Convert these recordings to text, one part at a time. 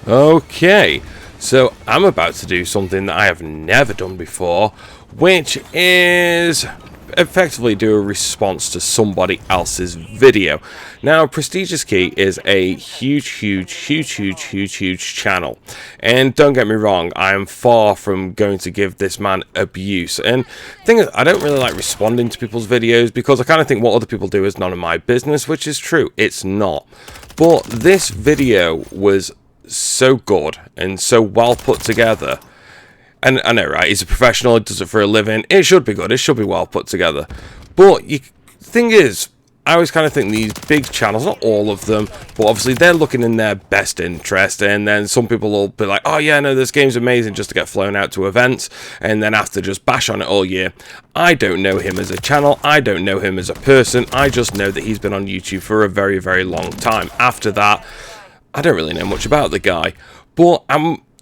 Okay, so I'm about to do something that I have never done before, which is effectively do a response to somebody else's video. Now, PrestigeIsKey is a huge channel, and don't get me wrong, I am far from going to give this man abuse. And the thing is, I don't really like responding to people's videos because I kind of think what other people do is none of my business, which is true, it's not. But this video was so good and so well put together. And I know, right, he's a professional, he does it for a living, it should be good, it should be well put together. But the thing is, I always kind of think these big channels, not all of them, but obviously they're looking in their best interest, and then some people will be like, oh yeah, no, this game's amazing, just to get flown out to events, and then have to just bash on it all year. I don't know him as a channel, I don't know him as a person, I just know that he's been on YouTube for a very long time. After that, I don't really know much about the guy, but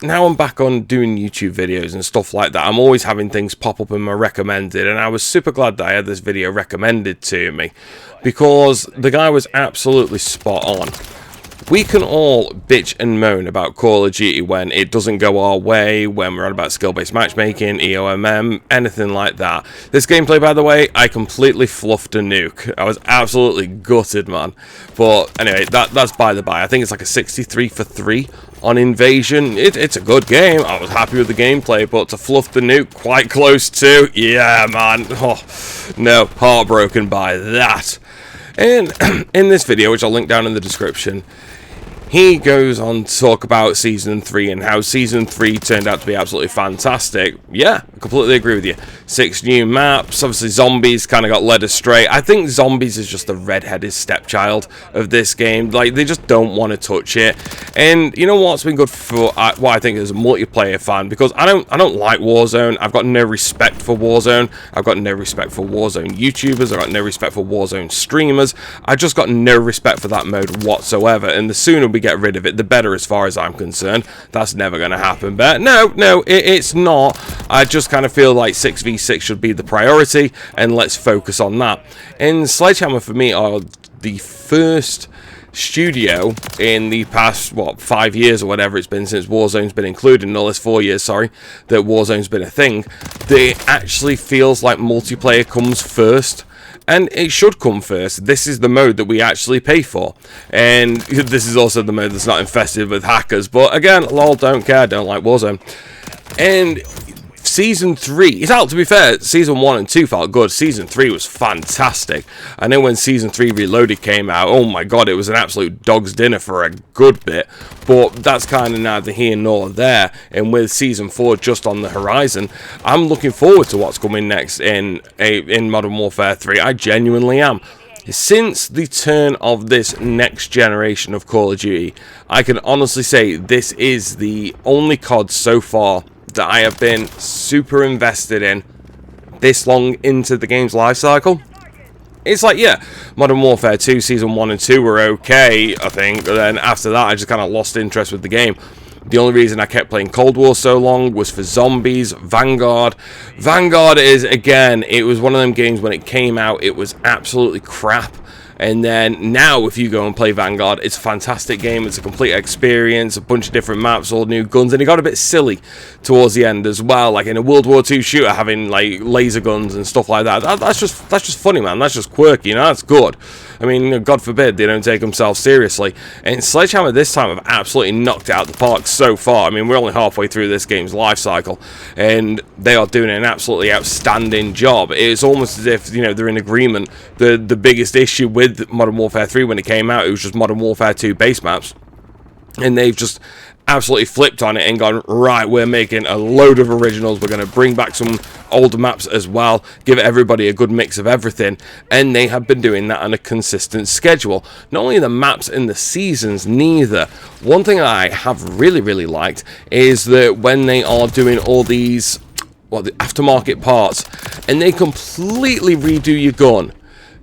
now I'm back on doing YouTube videos and stuff like that. I'm always having things pop up in my recommended, and I was super glad that I had this video recommended to me because the guy was absolutely spot on. We can all bitch and moan about Call of Duty when it doesn't go our way, when we're on about skill-based matchmaking, EOMM, anything like that. This gameplay, by the way, I completely fluffed a nuke. I was absolutely gutted, man. But anyway, that's by the by. I think it's like a 63 for 3 on Invasion. It's a good game. I was happy with the gameplay, but to fluff the nuke quite close to, yeah, man. Oh, no, heartbroken by that. And in this video, which I'll link down in the description, he goes on to talk about Season 3 and how Season 3 turned out to be absolutely fantastic. Yeah, I completely agree with you. 6 new maps, obviously zombies kind of got led astray. I think zombies is just the red-headed stepchild of this game. Like, they just don't want to touch it. And you know what's been good for what I think is a multiplayer fan, because I don't like Warzone. I've got no respect for Warzone. I've got no respect for Warzone YouTubers. I've got no respect for Warzone streamers. I just got no respect for that mode whatsoever. And the sooner we get rid of it, the better as far as I'm concerned. That's never going to happen. But no, it's not. I just kind of feel like 6v6 should be the priority, and let's focus on that. And Sledgehammer for me are the first studio in the past 5 years or whatever it's been since Warzone's been included, no less 4 years, sorry, that Warzone's been a thing, that it actually feels like multiplayer comes first. And it should come first. This is the mode that we actually pay for. And this is also the mode that's not infested with hackers. But again, lol, don't care, don't like Warzone. And Season 3, it's out, to be fair, Season 1 and 2 felt good. Season 3 was fantastic. I know when Season 3 Reloaded came out, oh my god, it was an absolute dog's dinner for a good bit. But that's kind of neither here nor there. And with Season 4 just on the horizon, I'm looking forward to what's coming next in Modern Warfare 3. I genuinely am. Since the turn of this next generation of Call of Duty, I can honestly say this is the only COD so far that I have been super invested in this long into the game's life cycle. It's like, yeah, Modern Warfare 2 Season 1 and 2 were okay, I think, and then after that I just kind of lost interest with the game. The only reason I kept playing Cold War so long was for zombies. Vanguard is, again, it was one of them games when it came out, it was absolutely crap. And then now if you go and play Vanguard, it's a fantastic game, it's a complete experience, a bunch of different maps, all new guns, and it got a bit silly towards the end as well, like in a World War II shooter having like laser guns and stuff like that. That's just funny, man, that's just quirky, you know, that's good. I mean, God forbid they don't take themselves seriously. And Sledgehammer this time have absolutely knocked it out the park so far. I mean, we're only halfway through this game's life cycle, and they are doing an absolutely outstanding job. It's almost as if, you know, they're in agreement. The biggest issue with Modern Warfare 3 when it came out, it was just Modern Warfare 2 base maps. And they've just absolutely flipped on it and gone, right, we're making a load of originals, we're going to bring back some older maps as well, give everybody a good mix of everything, and they have been doing that on a consistent schedule. Not only the maps and the seasons, neither. One thing I have really liked is that when they are doing all these, the aftermarket parts, and they completely redo your gun.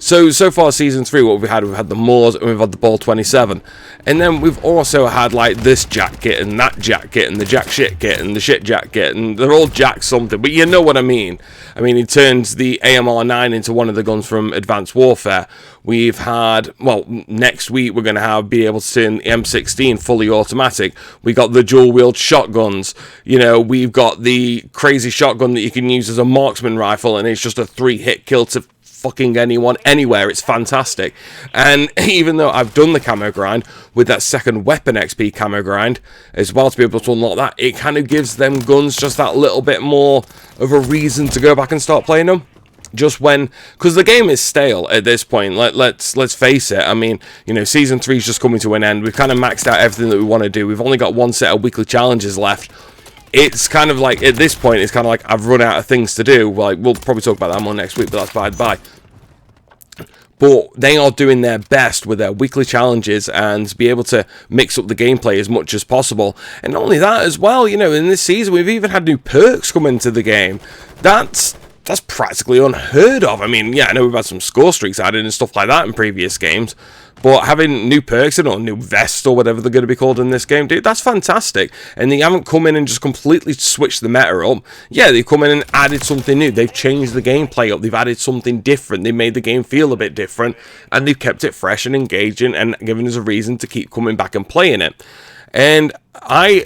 So far, Season 3, what we've had the Moors, and we've had the Ball 27. And then we've also had, like, this Jack kit, and that Jack kit, and the Jack shit kit, and the shit Jack kit, and they're all Jack something, but you know what I mean. I mean, he turns the AMR9 into one of the guns from Advanced Warfare. We've had, well, next week we're going to be able to turn the M16 fully automatic. We got the dual-wheeled shotguns. You know, we've got the crazy shotgun that you can use as a marksman rifle, and it's just a 3-hit kill to fucking anyone, anywhere. It's fantastic. And even though I've done the camo grind with that second weapon XP camo grind as well to be able to unlock that, it kind of gives them guns just that little bit more of a reason to go back and start playing them. Just when, because the game is stale at this point. Let's face it. I mean, you know, Season 3 is just coming to an end. We've kind of maxed out everything that we want to do. We've only got one set of weekly challenges left. It's kind of like, at this point, it's kind of like I've run out of things to do. Like, we'll probably talk about that more next week, but that's by the by. But they are doing their best with their weekly challenges and be able to mix up the gameplay as much as possible. And not only that as well, you know, in this season, we've even had new perks come into the game. That's practically unheard of. I mean, yeah, I know we've had some score streaks added and stuff like that in previous games, but having new perks or new vests or whatever they're going to be called in this game, dude, that's fantastic. And they haven't come in and just completely switched the meta up. Yeah, they've come in and added something new. They've changed the gameplay up. They've added something different. They made the game feel a bit different, and they've kept it fresh and engaging and given us a reason to keep coming back and playing it. And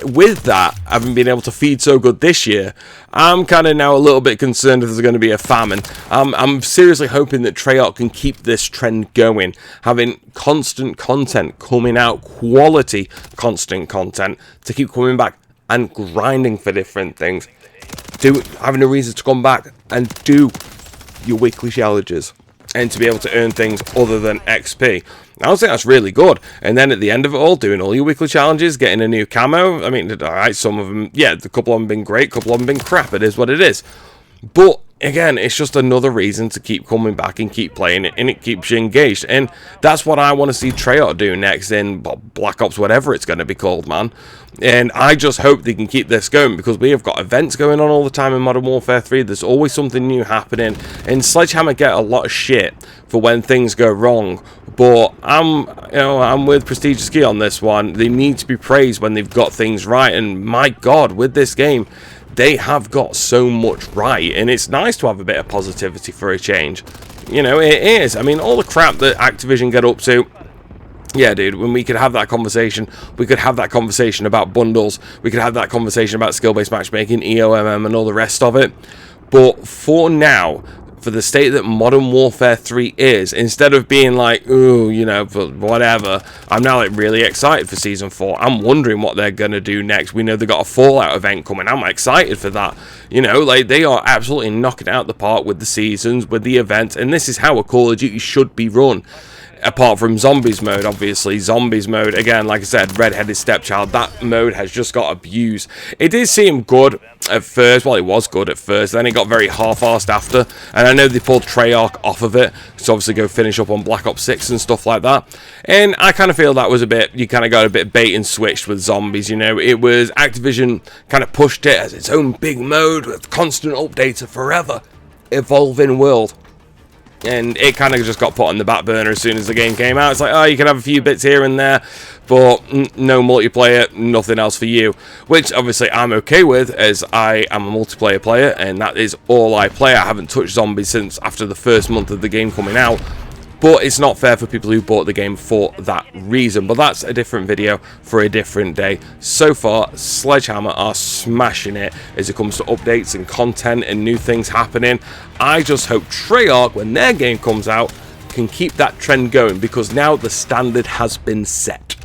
with that, having been able to feed so good this year, I'm kind of now a little bit concerned if there's going to be a famine. I'm seriously hoping that Treyarch can keep this trend going, having constant content coming out, quality constant content, to keep coming back and grinding for different things. Having a reason to come back and do your weekly challenges, and to be able to earn things other than XP. I think that's really good. And then at the end of it all, doing all your weekly challenges, getting a new camo. I mean, alright, some of them, yeah, a couple of them have been great, a couple of them have been crap. It is what it is. But again, it's just another reason to keep coming back and keep playing it, and it keeps you engaged. And that's what I want to see Treyarch do next in Black Ops, whatever it's going to be called, man. And I just hope they can keep this going, because we have got events going on all the time in Modern Warfare 3. There's always something new happening, and Sledgehammer get a lot of shit for when things go wrong. But I'm with PrestigeIsKey on this one. They need to be praised when they've got things right, and my God, with this game, they have got so much right, and it's nice to have a bit of positivity for a change. You know, it is. I mean, all the crap that Activision get up to, yeah, dude, when we could have that conversation, we could have that conversation about bundles, we could have that conversation about skill-based matchmaking, EOMM, and all the rest of it. But for now, for the state that Modern Warfare 3 is, instead of being like, ooh, you know, whatever, I'm now like really excited for Season 4. I'm wondering what they're going to do next. We know they got a Fallout event coming. I'm excited for that. You know, like, they are absolutely knocking out the park with the seasons, with the events, and this is how a Call of Duty should be run. Apart from Zombies mode, obviously. Zombies mode, again, like I said, Red-Headed Stepchild, that mode has just got abused. It did seem good at first. Well, it was good at first. Then it got very half-arsed after. And I know they pulled Treyarch off of it to obviously go finish up on Black Ops 6 and stuff like that. And I kind of feel that was a bit, you kind of got a bit bait and switched with Zombies, you know. It was, Activision kind of pushed it as its own big mode with constant updates, a forever evolving world. And it kind of just got put on the back burner as soon as the game came out. It's like, oh, you can have a few bits here and there, but no multiplayer, nothing else for you. Which, obviously, I'm okay with, as I am a multiplayer player, and that is all I play. I haven't touched Zombies since after the first month of the game coming out. But it's not fair for people who bought the game for that reason. But that's a different video for a different day. So far, Sledgehammer are smashing it as it comes to updates and content and new things happening. I just hope Treyarch, when their game comes out, can keep that trend going, because now the standard has been set.